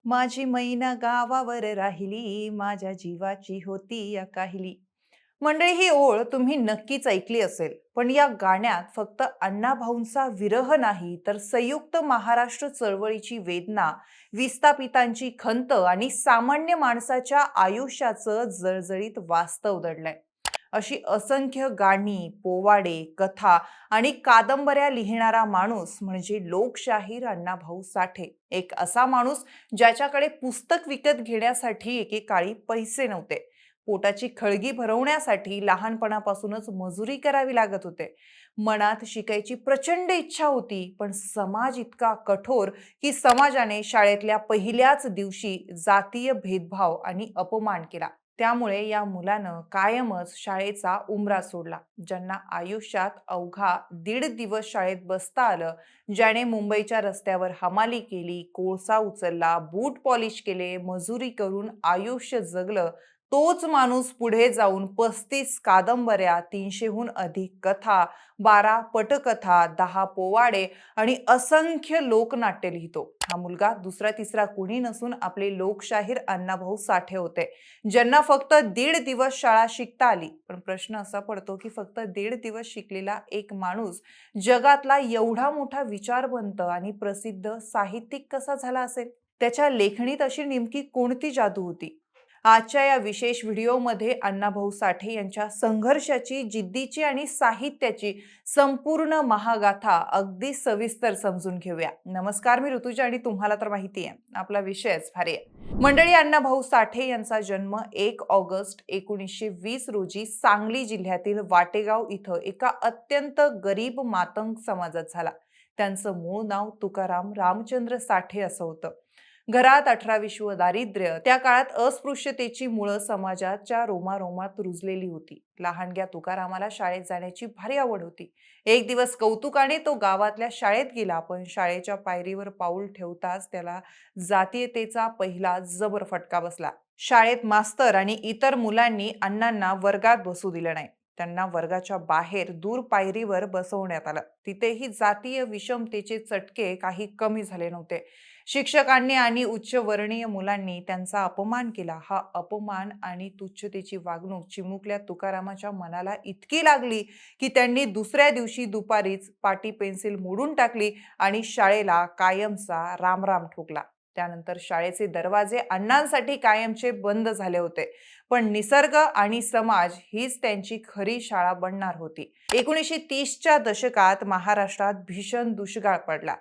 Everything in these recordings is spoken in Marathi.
माझी मैना गावावर राहिली, माझ्या जीवाची होती या काहिली. मंडळी, ही ओळ तुम्ही नक्कीच ऐकली असेल, पण या गाण्यात फक्त अण्णाभाऊंचा विरह नाही, तर संयुक्त महाराष्ट्र चळवळीची वेदना, विस्थापितांची खंत आणि सामान्य माणसाच्या आयुष्याचं जळजळीत वास्तव दडलंय. अशी असंख्य गाणी, पोवाडे, कथा आणि कादंबऱ्या लिहिणारा माणूस म्हणजे लोकशाहीर अण्णाभाऊ साठे. एक असा माणूस ज्याच्याकडे पुस्तक विकत घेण्यासाठी एकेकाळी पैसे नव्हते. पोटाची खळगी भरवण्यासाठी लहानपणापासूनच मजुरी करावी लागत होते. मनात शिकायची प्रचंड इच्छा होती, पण समाज इतका कठोर की समाजाने शाळेतल्या पहिल्याच दिवशी जातीय भेदभाव आणि अपमान केला. त्यामुळे या मुलानं कायमच शाळेचा उंबरा सोडला. ज्यांना आयुष्यात अवघा 1.5 दिवस शाळेत बसता आलं, ज्याने मुंबईच्या रस्त्यावर हमाली केली, कोळसा उचलला, बूट पॉलिश केले, मजुरी करून आयुष्य जगलं, तोच माणूस पुढे जाऊन 35 कादंबऱ्या, 300हून अधिक कथा, 12 पटकथा, 10 पोवाडे आणि असंख्य लोकनाट्य लिहितो. हा मुलगा दुसरा तिसरा कुणी नसून आपले लोकशाहीर अण्णाभाऊ साठे होते, ज्यांना फक्त 1.5 दिवस शाळा शिकता आली. पण प्रश्न असा पडतो की फक्त 1.5 दिवस शिकलेला एक माणूस जगातला एवढा मोठा विचारवंत आणि प्रसिद्ध साहित्यिक कसा झाला असेल? त्याच्या लेखणीत अशी नेमकी कोणती जादू होती? आजच्या या विशेष व्हिडिओमध्ये अण्णाभाऊ साठे यांच्या संघर्षाची, जिद्दीची आणि साहित्याची संपूर्ण महागाथा अगदी सविस्तर समजून घेऊया. नमस्कार, मी ऋतुजा आणि तुम्हाला तर माहिती आहे, आपला विषयच भारी आहे. मंडळी, अण्णाभाऊ साठे यांचा जन्म 1 ऑगस्ट 1920 रोजी सांगली जिल्ह्यातील वाटेगाव इथं एका अत्यंत गरीब मातंग समाजात झाला. त्यांचं मूळ नाव तुकाराम रामचंद्र साठे असं होतं. घरात 18 दारिद्र्य, त्या काळात अस्पृश्यतेची मुळं समाजाच्या रोमारोमात रुजलेली होती. लहानग्या तुकारामाला शाळेत जाण्याची भारी आवड होती. एक दिवस कौतुकाने तो गावातल्या शाळेत गेला, पण शाळेच्या पायरीवर पाऊल ठेवताच त्याला जातीयतेचा पहिला जबर फटका बसला. शाळेत मास्तर आणि इतर मुलांनी अण्णांना वर्गात बसू दिलं नाही. त्यांना वर्गाच्या बाहेर दूर पायरीवर बसवण्यात आलं. तिथेही जातीय विषमतेचे चटके काही कमी झाले नव्हते. शिक्षकांनी आणि उच्चवर्णीय मुलांनी त्यांचा अपमान केला. हा अपमान आणि तुच्छतेची वागणूक चिमुकल्या तुकारामाच्या मनाला इतकी लागली की त्यांनी दुसऱ्या दिवशी दुपारीच पाटी पेन्सिल मोडून टाकली आणि शाळेला कायमचा रामराम ठोकला. त्यानंतर शाळेचे दरवाजे अण्णांसाठी कायमचे बंद झाले होते. पण निसर्ग आणि समाज हीच त्यांची खरी शाळा बनणार होती. 1930च्या दशकात महाराष्ट्रात भीषण दुष्काळ पडला.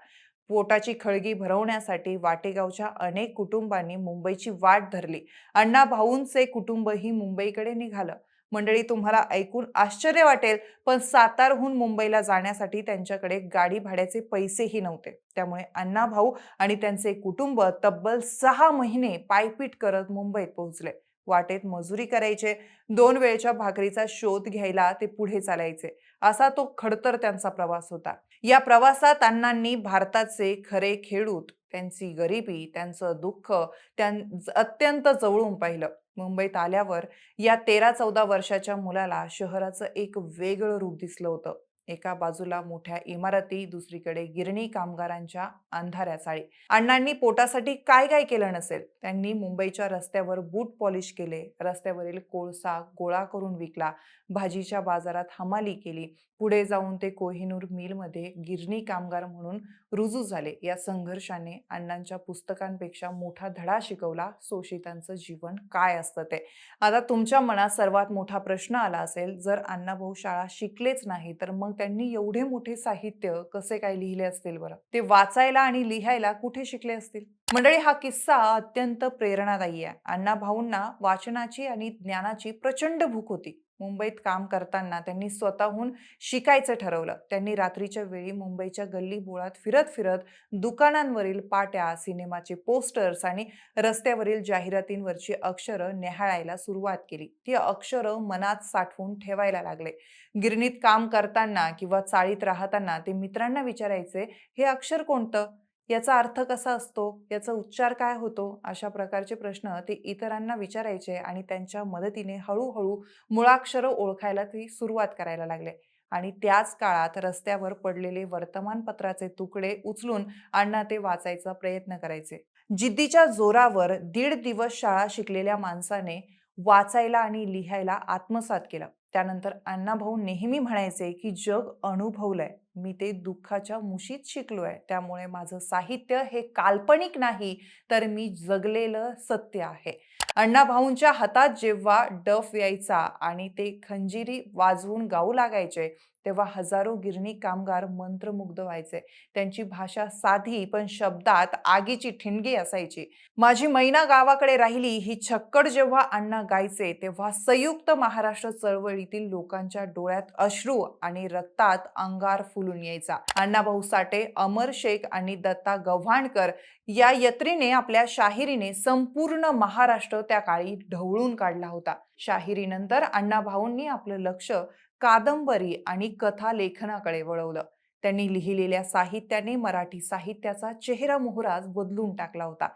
पोटाची खळगी भरवण्यासाठी वाटेगावच्या अनेक कुटुंबांनी मुंबईची वाट धरली. अण्णाभाऊंचे कुटुंबही मुंबईकडे निघालं. मंडळी, तुम्हाला ऐकून आश्चर्य वाटेल, पण सातारहून मुंबईला जाण्यासाठी त्यांच्याकडे गाडी भाड्याचे पैसेही नव्हते. त्यामुळे अण्णाभाऊ आणि त्यांचे कुटुंब तब्बल 6 महिने पायपीट करत मुंबईत पोहोचले. वाटेत मजुरी करायचे, 2 वेळच्या भाकरीचा शोध घ्यायला ते पुढे चालायचे. असा तो खडतर त्यांचा प्रवास होता. या प्रवासात अण्णांनी भारताचे खरे खेडूत, त्यांची गरिबी, त्यांचं दुःख अत्यंत जवळून पाहिलं. मुंबईत आल्यावर या 13-14 वर्षाच्या मुलाला शहराचं एक वेगळं रूप दिसलं होतं. एका बाजूला मोठ्या इमारती, दुसरीकडे गिरणी कामगारांच्या अंधाऱ्या चाळी. अण्णांनी पोटासाठी काय काय केलं नसेल. त्यांनी मुंबईच्या रस्त्यावर बूट पॉलिश केले, रस्त्यावरील कोळसा गोळा करून विकला, भाजीच्या बाजारात हमाली केली. पुढे जाऊन ते कोहिनूर मिलमध्ये गिरणी कामगार म्हणून रुजू झाले. या संघर्षाने अण्णांच्या पुस्तकांपेक्षा मोठा धडा शिकवला, शोषितांचं जीवन काय असतं ते. आता तुमच्या मनात सर्वात मोठा प्रश्न आला असेल, जर अण्णाभाऊ शाळा शिकलेच नाही, तर मग त्यांनी एवढे मोठे साहित्य कसे काय लिहिले असतील बरं? ते वाचायला आणि लिहायला कुठे शिकले असतील? मंडळी, हा किस्सा अत्यंत प्रेरणादायी आहे. अण्णाभाऊंना वाचनाची आणि ज्ञानाची प्रचंड भूक होती. मुंबईत काम करताना त्यांनी स्वतःहून शिकायचं ठरवलं. त्यांनी रात्रीच्या वेळी मुंबईच्या गल्ली बोळात फिरत फिरत दुकानांवरील पाट्या, सिनेमाचे पोस्टर्स आणि रस्त्यावरील जाहिरातींवरची अक्षरं न्याहाळायला सुरुवात केली. ती अक्षरं मनात साठवून ठेवायला लागले. गिरणीत काम करताना किंवा चाळीत राहताना ते मित्रांना विचारायचे, हे अक्षर कोणतं? याचा अर्थ कसा असतो? याचा उच्चार काय होतो? अशा प्रकारचे प्रश्न ते इतरांना विचारायचे आणि त्यांच्या मदतीने हळूहळू मुळाक्षरं ओळखायला ती सुरुवात करायला लागले. आणि त्याच काळात रस्त्यावर पडलेले वर्तमानपत्राचे तुकडे उचलून अण्णा ते वाचायचा प्रयत्न करायचे. जिद्दीच्या जोरावर 1.5 दिवस शाळा शिकलेल्या माणसाने वाचायला आणि लिहायला आत्मसात केलं. त्यानंतर अण्णाभाऊ नेहमी म्हणायचे की जग अनुभवलंय, मी ते दुःखाच्या मुशीत शिकलोय. त्यामुळे माझं साहित्य हे काल्पनिक नाही, तर मी जगलेलं सत्य आहे. अण्णाभाऊंच्या हातात जेव्हा डफ यायचा आणि ते खंजिरी वाजवून गाऊ लागायचे, तेव्हा हजारो गिरणी कामगार मंत्रमुग्ध व्हायचे. त्यांची भाषा साधी पण शब्दात आगीची ठिणगी असायची. माझी मैना गावाकडे राहिली ही छक्कड जेव्हा अण्णा गायचे, तेव्हा संयुक्त महाराष्ट्र चळवळीतील लोकांच्या डोळ्यात अश्रू आणि रक्तात अंगार फुलून यायचा. अण्णाभाऊ साठे, अमर शेख आणि दत्ता गव्हाणकर या यत्रीने आपल्या शाहिरीने संपूर्ण महाराष्ट्र त्या काळी ढवळून काढला होता. शाहिरीनंतर अण्णाभाऊंनी आपलं लक्ष कादंबरी आणि कथा लेखनाकडे वळवलं. त्यांनी लिहिलेल्या साहित्याने मराठी साहित्याचा चेहरा-मोहराच बदलून टाकला होता.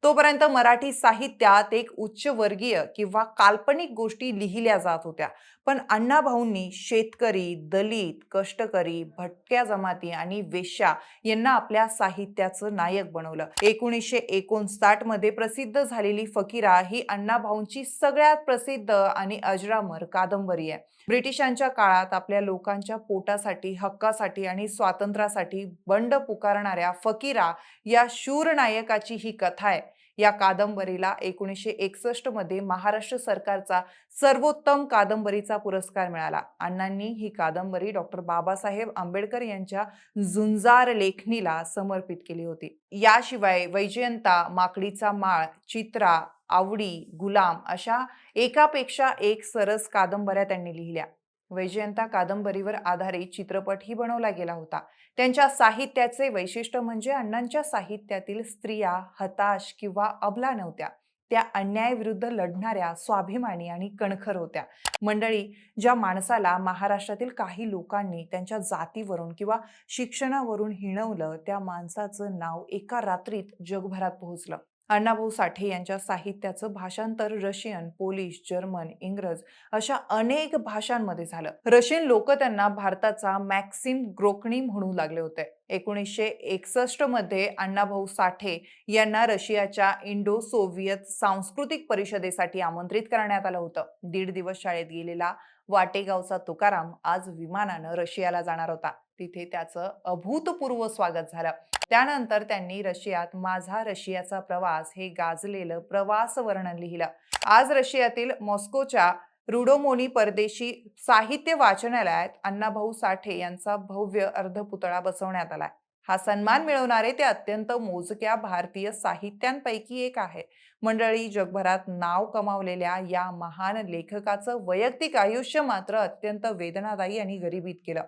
तोपर्यंत मराठी साहित्यात एक उच्चवर्गीय किंवा काल्पनिक गोष्टी लिहिल्या जात होत्या. पण अण्णाभाऊंनी शेतकरी, दलित, कष्टकरी, भटक्या जमाती आणि वेश्या यांना आपल्या साहित्याचं नायक बनवलं. 1959 मध्ये प्रसिद्ध झालेली फकीरा ही अण्णाभाऊंची सगळ्यात प्रसिद्ध आणि अजरामर कादंबरी आहे. ब्रिटिशांच्या काळात आपल्या लोकांच्या पोटासाठी, हक्कासाठी आणि स्वातंत्र्यासाठी बंड पुकारणाऱ्या फकीरा या शूर नायकाची ही कथा आहे. या कादंबरीला 1961 मध्ये महाराष्ट्र सरकारचा सर्वोत्तम कादंबरीचा पुरस्कार मिळाला. अण्णांनी ही कादंबरी डॉक्टर बाबासाहेब आंबेडकर यांच्या झुंजार लेखणीला समर्पित केली होती. याशिवाय वैजयंता, माकडीचा माळ, चित्रा, आवडी, गुलाम अशा एकापेक्षा एक सरस कादंबऱ्या त्यांनी लिहिल्या. वैजयंता कादंबरीवर आधारित चित्रपटही बनवला गेला होता. त्यांच्या साहित्याचे वैशिष्ट्य म्हणजे अण्णांच्या साहित्यातील स्त्रिया हताश किंवा अबला नव्हत्या. त्या अन्यायाविरुद्ध लढणाऱ्या, स्वाभिमानी आणि कणखर होत्या. मंडळी, ज्या माणसाला महाराष्ट्रातील काही लोकांनी त्यांच्या जातीवरून किंवा शिक्षणावरून हिणवलं, त्या माणसाचं नाव एका रात्रीत जगभरात पोहोचलं. अण्णाभाऊ साठे यांच्या साहित्याचं भाषांतर रशियन, पोलिश, जर्मन, इंग्रज अशा अनेक भाषांमध्ये झालं. रशियन लोक त्यांना भारताचा मॅक्सिम ग्रोकनी म्हणू लागले होते. 1961 मध्ये अण्णाभाऊ साठे यांना रशियाच्या इंडो सोव्हिएत सांस्कृतिक परिषदेसाठी आमंत्रित करण्यात आलं होतं. 1.5 दिवस शाळेत गेलेला वाटेगावचा तुकाराम आज विमानानं रशियाला जाणार होता. तिथे त्याचं अभूतपूर्व स्वागत झालं. त्यानंतर त्यांनी रशियात माझा रशियाचा प्रवास हे गाजलेलं प्रवास वर्णन लिहिलं. आज रशियातील मॉस्कोच्या रुडोमोनी परदेशी साहित्य वाचनालयात अण्णाभाऊ साठे यांचा भव्य अर्धपुतळा बसवण्यात आलाय. हा सन्मान मिळवणारे ते अत्यंत मोजक्या भारतीय साहित्यांपैकी एक आहे. मंडळी, जगभरात नाव कमावलेल्या या महान लेखकाचं वैयक्तिक आयुष्य मात्र अत्यंत वेदनादायी आणि गरिबीत केलं.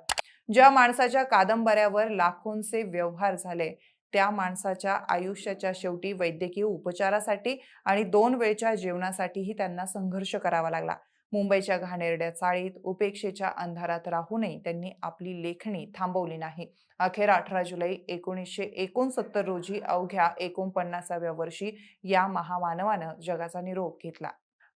ज्या माणसाच्या कादंबऱ्यावर लाखोंचे व्यवहार झाले, त्या माणसाच्या आयुष्याच्या शेवटी वैद्यकीय उपचारासाठी आणि 2 वेळच्या जेवणासाठीही त्यांना संघर्ष करावा लागला. मुंबईच्या घाणेरड्या चाळीत उपेक्षेच्या अंधारात राहूनही त्यांनी आपली लेखणी थांबवली नाही. अखेर 18 जुलै 1969 रोजी अवघ्या 49व्या वर्षी या महामानवानं जगाचा निरोप घेतला.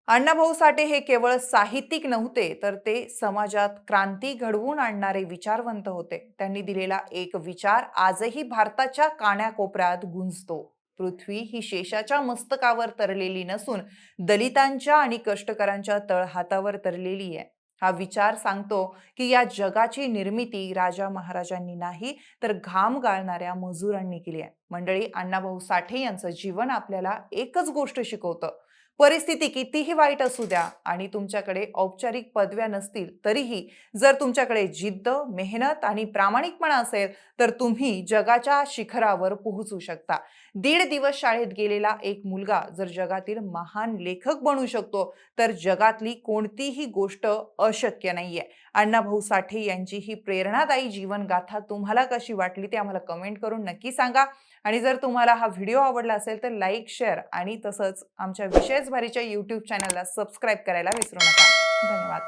अण्णाभाऊ साठे हे केवळ साहित्यिक नव्हते, तर ते समाजात क्रांती घडवून आणणारे विचारवंत होते. त्यांनी दिलेला एक विचार आजही भारताच्या कानाकोपऱ्यात गुंजतो. पृथ्वी ही शेषाच्या मस्तकावर तरलेली नसून दलितांच्या आणि कष्टकऱ्यांच्या तळहातावर तरलेली आहे. हा विचार सांगतो की या जगाची निर्मिती राजा महाराजांनी नाही, तर घाम गाळणाऱ्या मजुरांनी केली आहे. मंडळी, अण्णाभाऊ साठे यांचं जीवन आपल्याला एकच गोष्ट शिकवतं. परिस्थिती कितीही वाईट असू द्या आणि तुमच्याकडे औपचारिक पदव्या नसतील तरीही जर तुमच्याकडे जिद्द, मेहनत आणि प्रामाणिकपणा असेल, तर तुम्ही जगाच्या शिखरावर पोहोचू शकता. 1.5 दिवस शाळेत गेलेला एक मुलगा जर जगातील महान लेखक बनू शकतो, तर जगातली कोणतीही गोष्ट अशक्य नाहीये. अण्णाभाऊ साठे यांची ही प्रेरणादायी जीवनगाथा तुम्हाला कशी वाटली ते आम्हाला कमेंट करून नक्की सांगा. आणि जर तुम्हाला हा व्हिडिओ आवडला असेल तर लाईक, शेअर आणि तसंच आमच्या विशेष भारीच्या YouTube चॅनलला सबस्क्राईब करायला विसरू नका. धन्यवाद.